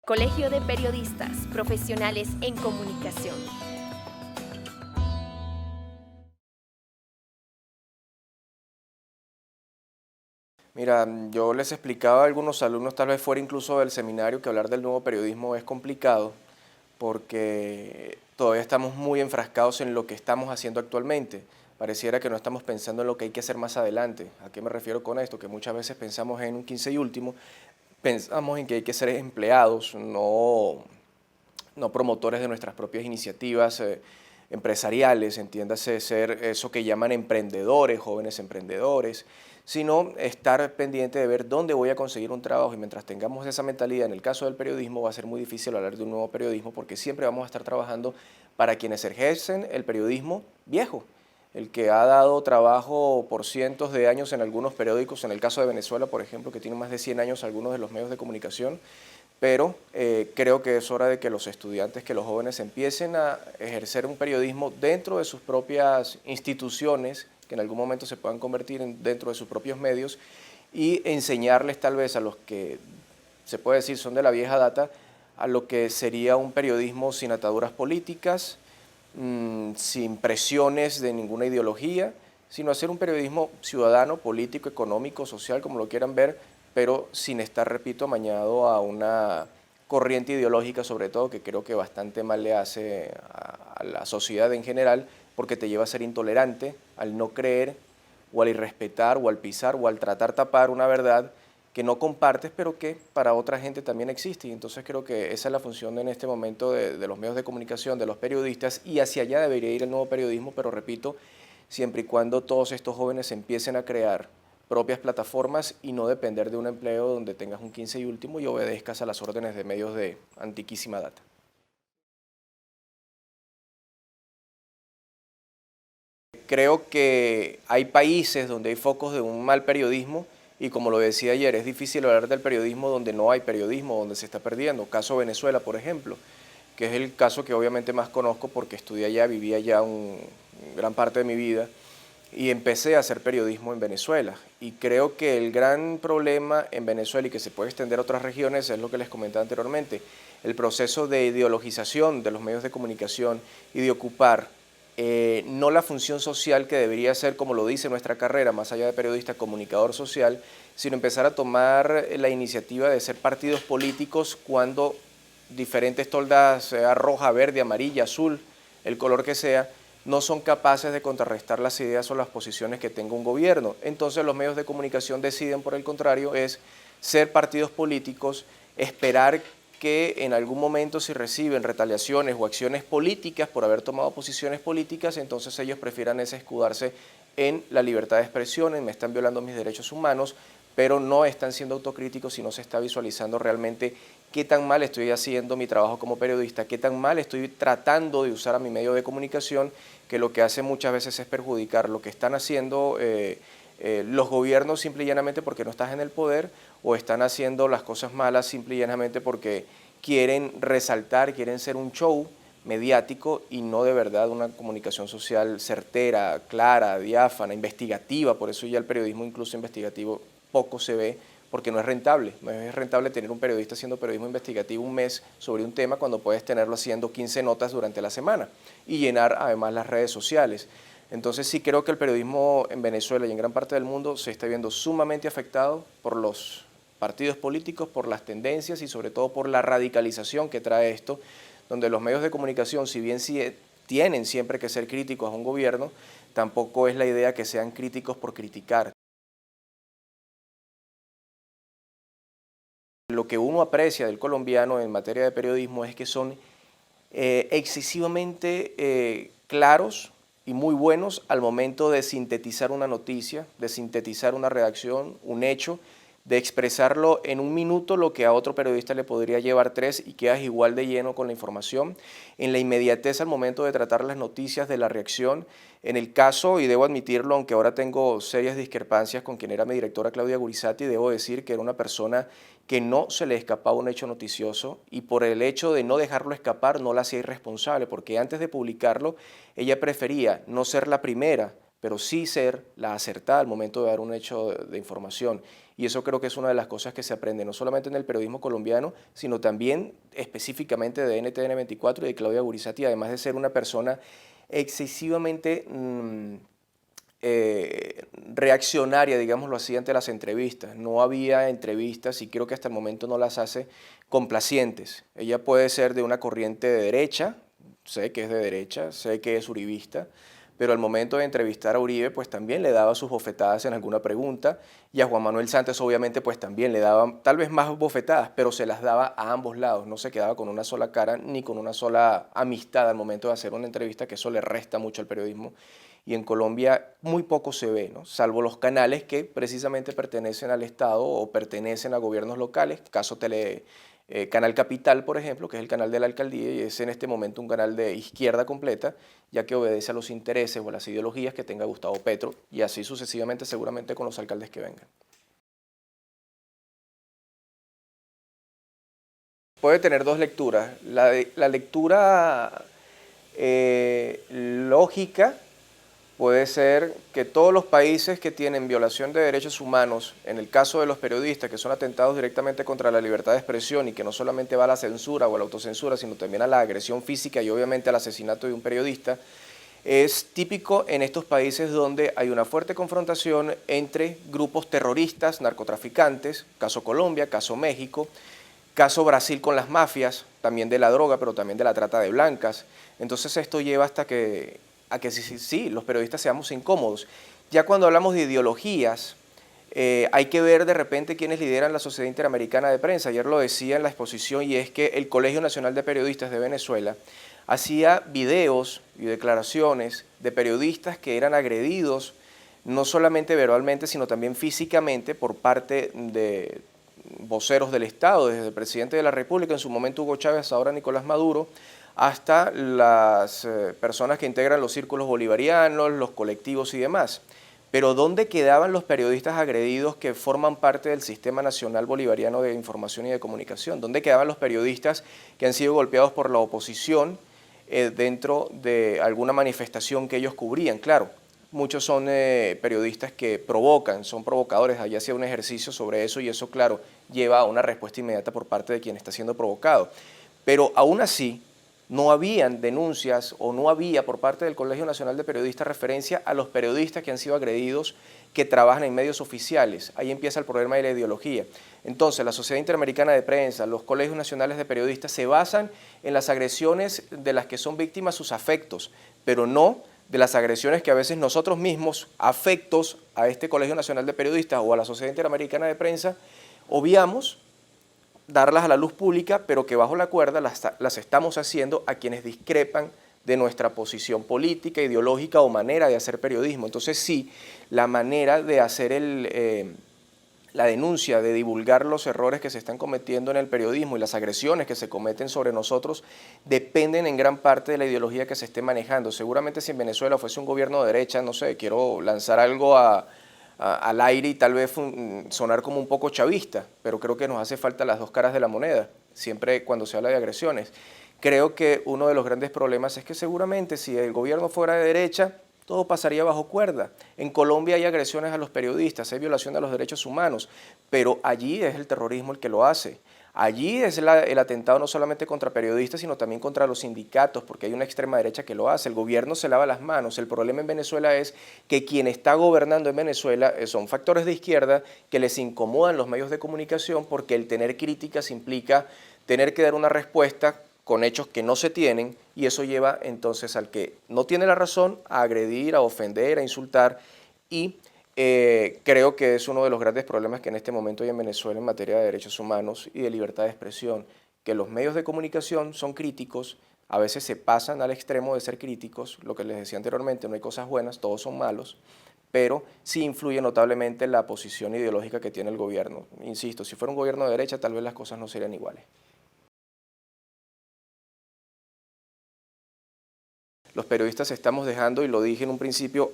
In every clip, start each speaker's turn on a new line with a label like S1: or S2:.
S1: Colegio de Periodistas Profesionales en Comunicación.
S2: Mira, yo les explicaba a algunos alumnos, tal vez fuera incluso del seminario, que hablar del nuevo periodismo es complicado porque todavía estamos muy enfrascados en lo que estamos haciendo actualmente. Pareciera que no estamos pensando en lo que hay que hacer más adelante. ¿A qué me refiero con esto? Que muchas veces pensamos en un 15 y último, pensamos en que hay que ser empleados, no promotores de nuestras propias iniciativas empresariales, entiéndase ser eso que llaman emprendedores, jóvenes emprendedores, sino estar pendiente de ver dónde voy a conseguir un trabajo. Y mientras tengamos esa mentalidad, en el caso del periodismo va a ser muy difícil hablar de un nuevo periodismo porque siempre vamos a estar trabajando para quienes ejercen el periodismo viejo, el que ha dado trabajo por cientos de años en algunos periódicos, en el caso de Venezuela, por ejemplo, que tiene más de 100 años algunos de los medios de comunicación, pero creo que es hora de que los estudiantes, que los jóvenes empiecen a ejercer un periodismo dentro de sus propias instituciones, que en algún momento se puedan convertir dentro de sus propios medios, y enseñarles tal vez a los que se puede decir son de la vieja data, a lo que sería un periodismo sin ataduras políticas, sin presiones de ninguna ideología, sino hacer un periodismo ciudadano, político, económico, social, como lo quieran ver, pero sin estar, repito, amañado a una corriente ideológica, sobre todo, que creo que bastante mal le hace a la sociedad en general, porque te lleva a ser intolerante, al no creer, o al irrespetar, o al pisar, o al tratar tapar una verdad que no compartes, pero que para otra gente también existe. Y entonces creo que esa es la función en este momento de los medios de comunicación, de los periodistas, y hacia allá debería ir el nuevo periodismo, pero repito, siempre y cuando todos estos jóvenes empiecen a crear propias plataformas y no depender de un empleo donde tengas un 15 y último y obedezcas a las órdenes de medios de antiquísima data. Creo que hay países donde hay focos de un mal periodismo y como lo decía ayer, es difícil hablar del periodismo donde no hay periodismo, donde se está perdiendo. Caso Venezuela, por ejemplo, que es el caso que obviamente más conozco porque estudié allá, viví allá gran parte de mi vida y empecé a hacer periodismo en Venezuela. Y creo que el gran problema en Venezuela y que se puede extender a otras regiones es lo que les comentaba anteriormente, el proceso de ideologización de los medios de comunicación y de ocupar no la función social que debería ser, como lo dice nuestra carrera, más allá de periodista, comunicador social, sino empezar a tomar la iniciativa de ser partidos políticos cuando diferentes toldas, sea roja, verde, amarilla, azul, el color que sea, no son capaces de contrarrestar las ideas o las posiciones que tenga un gobierno. Entonces los medios de comunicación deciden, por el contrario, es ser partidos políticos, esperar que en algún momento si reciben retaliaciones o acciones políticas por haber tomado posiciones políticas, entonces ellos prefieran escudarse en la libertad de expresión, en me están violando mis derechos humanos, pero no están siendo autocríticos y no se está visualizando realmente qué tan mal estoy haciendo mi trabajo como periodista, qué tan mal estoy tratando de usar a mi medio de comunicación, que lo que hace muchas veces es perjudicar lo que están haciendo los gobiernos simple y llanamente porque no estás en el poder, o están haciendo las cosas malas simple y llanamente porque quieren resaltar, quieren ser un show mediático y no de verdad una comunicación social certera, clara, diáfana, investigativa. Por eso ya el periodismo incluso investigativo poco se ve porque no es rentable. No es rentable tener un periodista haciendo periodismo investigativo un mes sobre un tema cuando puedes tenerlo haciendo 15 notas durante la semana y llenar además las redes sociales. Entonces sí creo que el periodismo en Venezuela y en gran parte del mundo se está viendo sumamente afectado por los partidos políticos, por las tendencias y sobre todo por la radicalización que trae esto, donde los medios de comunicación, si bien tienen siempre que ser críticos a un gobierno, tampoco es la idea que sean críticos por criticar. Lo que uno aprecia del colombiano en materia de periodismo es que son excesivamente claros y muy buenos al momento de sintetizar una noticia, de sintetizar una redacción, un hecho, de expresarlo en un minuto lo que a otro periodista le podría llevar tres y quedas igual de lleno con la información, en la inmediatez al momento de tratar las noticias, de la reacción. En el caso, y debo admitirlo, aunque ahora tengo serias discrepancias con quien era mi directora Claudia Gurizati, debo decir que era una persona que no se le escapaba un hecho noticioso y por el hecho de no dejarlo escapar no la hacía irresponsable, porque antes de publicarlo ella prefería no ser la primera, pero sí ser la acertada al momento de dar un hecho de información. Y eso creo que es una de las cosas que se aprende, no solamente en el periodismo colombiano, sino también específicamente de NTN 24 y de Claudia Gurizati, además de ser una persona excesivamente reaccionaria, digámoslo así, ante las entrevistas. No había entrevistas, y creo que hasta el momento no las hace, complacientes. Ella puede ser de una corriente de derecha, sé que es de derecha, sé que es uribista, pero al momento de entrevistar a Uribe, pues también le daba sus bofetadas en alguna pregunta, y a Juan Manuel Santos obviamente pues también le daba tal vez más bofetadas, pero se las daba a ambos lados, no se quedaba con una sola cara ni con una sola amistad al momento de hacer una entrevista, que eso le resta mucho al periodismo, y en Colombia muy poco se ve, ¿no? Salvo los canales que precisamente pertenecen al Estado o pertenecen a gobiernos locales, caso Canal Capital, por ejemplo, que es el canal de la alcaldía y es en este momento un canal de izquierda completa, ya que obedece a los intereses o a las ideologías que tenga Gustavo Petro, y así sucesivamente seguramente con los alcaldes que vengan. Puede tener dos lecturas. La lectura lógica puede ser que todos los países que tienen violación de derechos humanos, en el caso de los periodistas, que son atentados directamente contra la libertad de expresión y que no solamente va a la censura o a la autocensura, sino también a la agresión física y obviamente al asesinato de un periodista, es típico en estos países donde hay una fuerte confrontación entre grupos terroristas, narcotraficantes, caso Colombia, caso México, caso Brasil con las mafias, también de la droga, pero también de la trata de blancas. Entonces esto lleva hasta a que sí, los periodistas seamos incómodos. Ya cuando hablamos de ideologías, hay que ver de repente quiénes lideran la Sociedad Interamericana de Prensa. Ayer lo decía en la exposición, y es que el Colegio Nacional de Periodistas de Venezuela hacía videos y declaraciones de periodistas que eran agredidos no solamente verbalmente, sino también físicamente por parte de voceros del Estado, desde el presidente de la República, en su momento Hugo Chávez, ahora Nicolás Maduro, hasta las personas que integran los círculos bolivarianos, los colectivos y demás. Pero ¿dónde quedaban los periodistas agredidos que forman parte del Sistema Nacional Bolivariano de Información y de Comunicación? ¿Dónde quedaban los periodistas que han sido golpeados por la oposición dentro de alguna manifestación que ellos cubrían? Claro, muchos son periodistas que provocan, son provocadores, allá hacía un ejercicio sobre eso y eso, claro, lleva a una respuesta inmediata por parte de quien está siendo provocado. Pero aún así, no habían denuncias o no había por parte del Colegio Nacional de Periodistas referencia a los periodistas que han sido agredidos que trabajan en medios oficiales. Ahí empieza el problema de la ideología. Entonces, la Sociedad Interamericana de Prensa, los colegios nacionales de periodistas se basan en las agresiones de las que son víctimas sus afectos, pero no de las agresiones que a veces nosotros mismos, afectos a este Colegio Nacional de Periodistas o a la Sociedad Interamericana de Prensa, obviamos darlas a la luz pública, pero que bajo la cuerda las estamos haciendo a quienes discrepan de nuestra posición política, ideológica o manera de hacer periodismo. Entonces sí, la manera de hacer la denuncia, de divulgar los errores que se están cometiendo en el periodismo y las agresiones que se cometen sobre nosotros dependen en gran parte de la ideología que se esté manejando. Seguramente si en Venezuela fuese un gobierno de derecha, no sé, quiero lanzar algo al aire y tal vez sonar como un poco chavista, pero creo que nos hace falta las dos caras de la moneda, siempre cuando se habla de agresiones. Creo que uno de los grandes problemas es que seguramente si el gobierno fuera de derecha, todo pasaría bajo cuerda. En Colombia hay agresiones a los periodistas, hay violación de los derechos humanos, pero allí es el terrorismo el que lo hace. Allí es el atentado no solamente contra periodistas, sino también contra los sindicatos, porque hay una extrema derecha que lo hace. El gobierno se lava las manos. El problema en Venezuela es que quien está gobernando en Venezuela son factores de izquierda que les incomodan los medios de comunicación porque el tener críticas implica tener que dar una respuesta con hechos que no se tienen y eso lleva entonces al que no tiene la razón a agredir, a ofender, a insultar y creo que es uno de los grandes problemas que en este momento hay en Venezuela en materia de derechos humanos y de libertad de expresión, que los medios de comunicación son críticos, a veces se pasan al extremo de ser críticos, lo que les decía anteriormente, no hay cosas buenas, todos son malos, pero sí influye notablemente la posición ideológica que tiene el gobierno. Insisto, si fuera un gobierno de derecha tal vez las cosas no serían iguales. Los periodistas estamos dejando, y lo dije en un principio,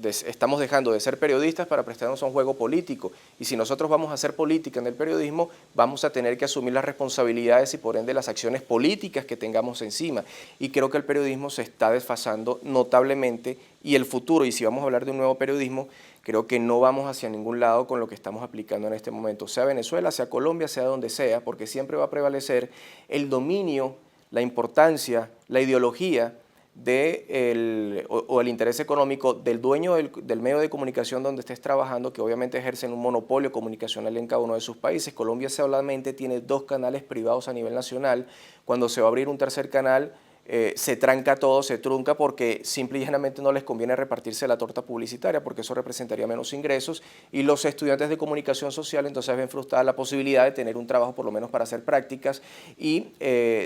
S2: estamos dejando de ser periodistas para prestarnos a un juego político. Y si nosotros vamos a hacer política en el periodismo, vamos a tener que asumir las responsabilidades y por ende las acciones políticas que tengamos encima. Y creo que el periodismo se está desfasando notablemente y el futuro, y si vamos a hablar de un nuevo periodismo, creo que no vamos hacia ningún lado con lo que estamos aplicando en este momento, sea Venezuela, sea Colombia, sea donde sea, porque siempre va a prevalecer el dominio, la importancia, la ideología o el interés económico del dueño del medio de comunicación donde estés trabajando, que obviamente ejercen un monopolio comunicacional en cada uno de sus países. Colombia solamente tiene 2 canales privados a nivel nacional. Cuando se va a abrir un tercer canal, se tranca todo, se trunca porque simple y llanamente no les conviene repartirse la torta publicitaria porque eso representaría menos ingresos y los estudiantes de comunicación social entonces ven frustrada la posibilidad de tener un trabajo por lo menos para hacer prácticas y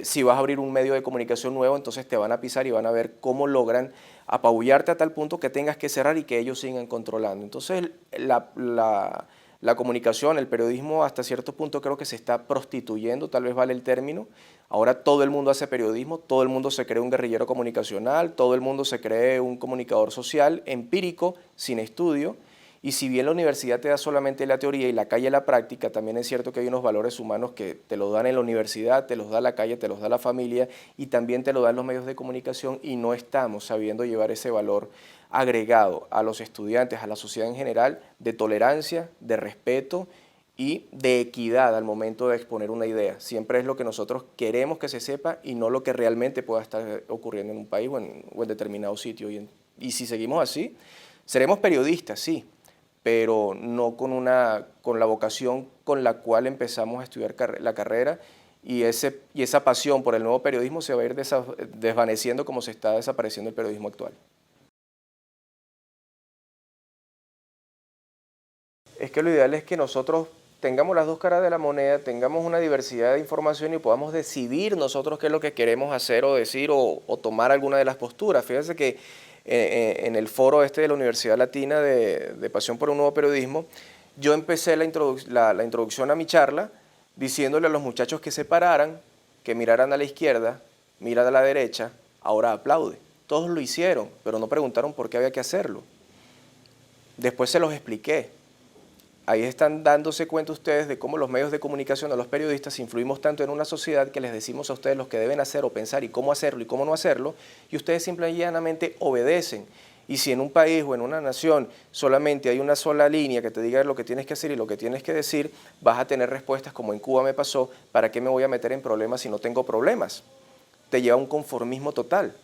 S2: si vas a abrir un medio de comunicación nuevo entonces te van a pisar y van a ver cómo logran apabullarte a tal punto que tengas que cerrar y que ellos sigan controlando. Entonces la comunicación, el periodismo hasta cierto punto creo que se está prostituyendo, tal vez vale el término. Ahora todo el mundo hace periodismo, todo el mundo se cree un guerrillero comunicacional, todo el mundo se cree un comunicador social, empírico, sin estudio. Y si bien la universidad te da solamente la teoría y la calle la práctica, también es cierto que hay unos valores humanos que te los dan en la universidad, te los da la calle, te los da la familia y también te lo dan los medios de comunicación y no estamos sabiendo llevar ese valor agregado a los estudiantes, a la sociedad en general, de tolerancia, de respeto y de equidad al momento de exponer una idea. Siempre es lo que nosotros queremos que se sepa y no lo que realmente pueda estar ocurriendo en un país o en determinado sitio. Y si seguimos así, seremos periodistas, sí, pero no con la vocación con la cual empezamos a estudiar la carrera y esa pasión por el nuevo periodismo se va a ir desvaneciendo como se está desapareciendo el periodismo actual. Es que lo ideal es que nosotros tengamos las 2 caras de la moneda, tengamos una diversidad de información y podamos decidir nosotros qué es lo que queremos hacer o decir o tomar alguna de las posturas. Fíjense que en el foro de la Universidad Latina de Pasión por un Nuevo Periodismo, yo empecé la introducción a mi charla diciéndole a los muchachos que se pararan, que miraran a la izquierda, miran a la derecha, ahora aplaude. Todos lo hicieron, pero no preguntaron por qué había que hacerlo. Después se los expliqué. Ahí están dándose cuenta ustedes de cómo los medios de comunicación o los periodistas influimos tanto en una sociedad que les decimos a ustedes lo que deben hacer o pensar y cómo hacerlo y cómo no hacerlo, y ustedes simple y llanamente obedecen. Y si en un país o en una nación solamente hay una sola línea que te diga lo que tienes que hacer y lo que tienes que decir, vas a tener respuestas como en Cuba me pasó, ¿para qué me voy a meter en problemas si no tengo problemas? Te lleva a un conformismo total.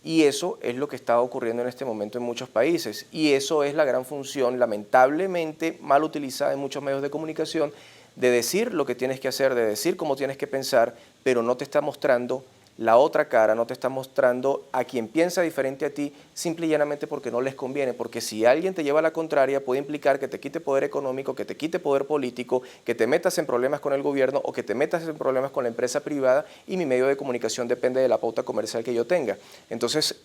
S2: Y eso es lo que está ocurriendo en este momento en muchos países. Y eso es la gran función, lamentablemente mal utilizada en muchos medios de comunicación, de decir lo que tienes que hacer, de decir cómo tienes que pensar, pero no te está mostrando la otra cara, no te está mostrando a quien piensa diferente a ti, simple y llanamente porque no les conviene, porque si alguien te lleva a la contraria puede implicar que te quite poder económico, que te quite poder político, que te metas en problemas con el gobierno o que te metas en problemas con la empresa privada y mi medio de comunicación depende de la pauta comercial que yo tenga. Entonces,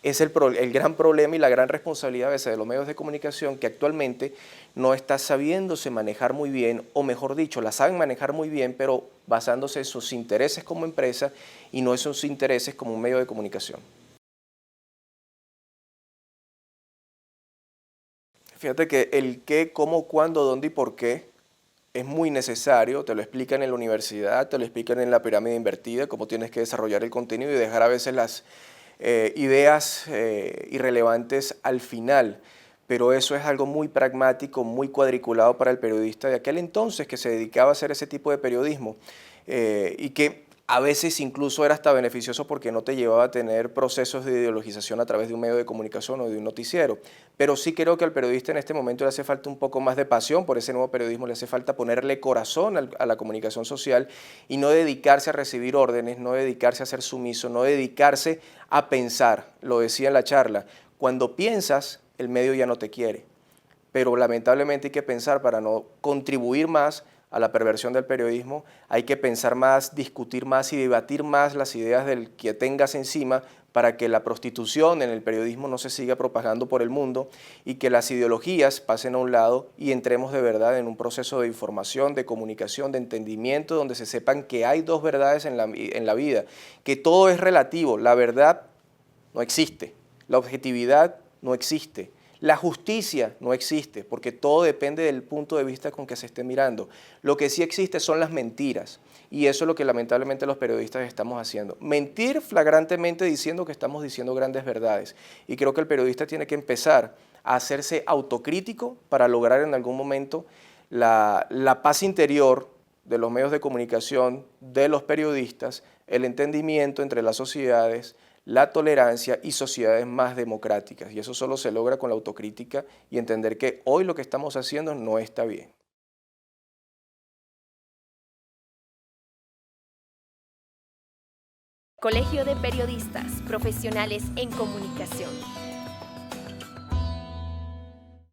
S2: es el gran problema y la gran responsabilidad a veces de los medios de comunicación que actualmente no está sabiéndose manejar muy bien, o mejor dicho, la saben manejar muy bien, pero basándose en sus intereses como empresa y no en sus intereses como un medio de comunicación. Fíjate que el qué, cómo, cuándo, dónde y por qué es muy necesario, te lo explican en la universidad, te lo explican en la pirámide invertida, cómo tienes que desarrollar el contenido y dejar a veces las ideas irrelevantes al final, pero eso es algo muy pragmático, muy cuadriculado para el periodista de aquel entonces que se dedicaba a hacer ese tipo de periodismo y que a veces incluso era hasta beneficioso porque no te llevaba a tener procesos de ideologización a través de un medio de comunicación o de un noticiero. Pero sí creo que al periodista en este momento le hace falta un poco más de pasión por ese nuevo periodismo, le hace falta ponerle corazón a la comunicación social y no dedicarse a recibir órdenes, no dedicarse a ser sumiso, no dedicarse a pensar. Lo decía en la charla, cuando piensas, el medio ya no te quiere. Pero lamentablemente hay que pensar para no contribuir más a la perversión del periodismo, hay que pensar más, discutir más y debatir más las ideas del que tengas encima para que la prostitución en el periodismo no se siga propagando por el mundo y que las ideologías pasen a un lado y entremos de verdad en un proceso de información, de comunicación, de entendimiento, donde se sepan que hay 2 verdades en la vida, que todo es relativo, la verdad no existe, la objetividad no existe. La justicia no existe, porque todo depende del punto de vista con que se esté mirando. Lo que sí existe son las mentiras, y eso es lo que lamentablemente los periodistas estamos haciendo. Mentir flagrantemente diciendo que estamos diciendo grandes verdades, y creo que el periodista tiene que empezar a hacerse autocrítico para lograr en algún momento la paz interior de los medios de comunicación, de los periodistas, el entendimiento entre las sociedades, la tolerancia y sociedades más democráticas. Y eso solo se logra con la autocrítica y entender que hoy lo que estamos haciendo no está bien.
S1: Colegio de Periodistas Profesionales en Comunicación.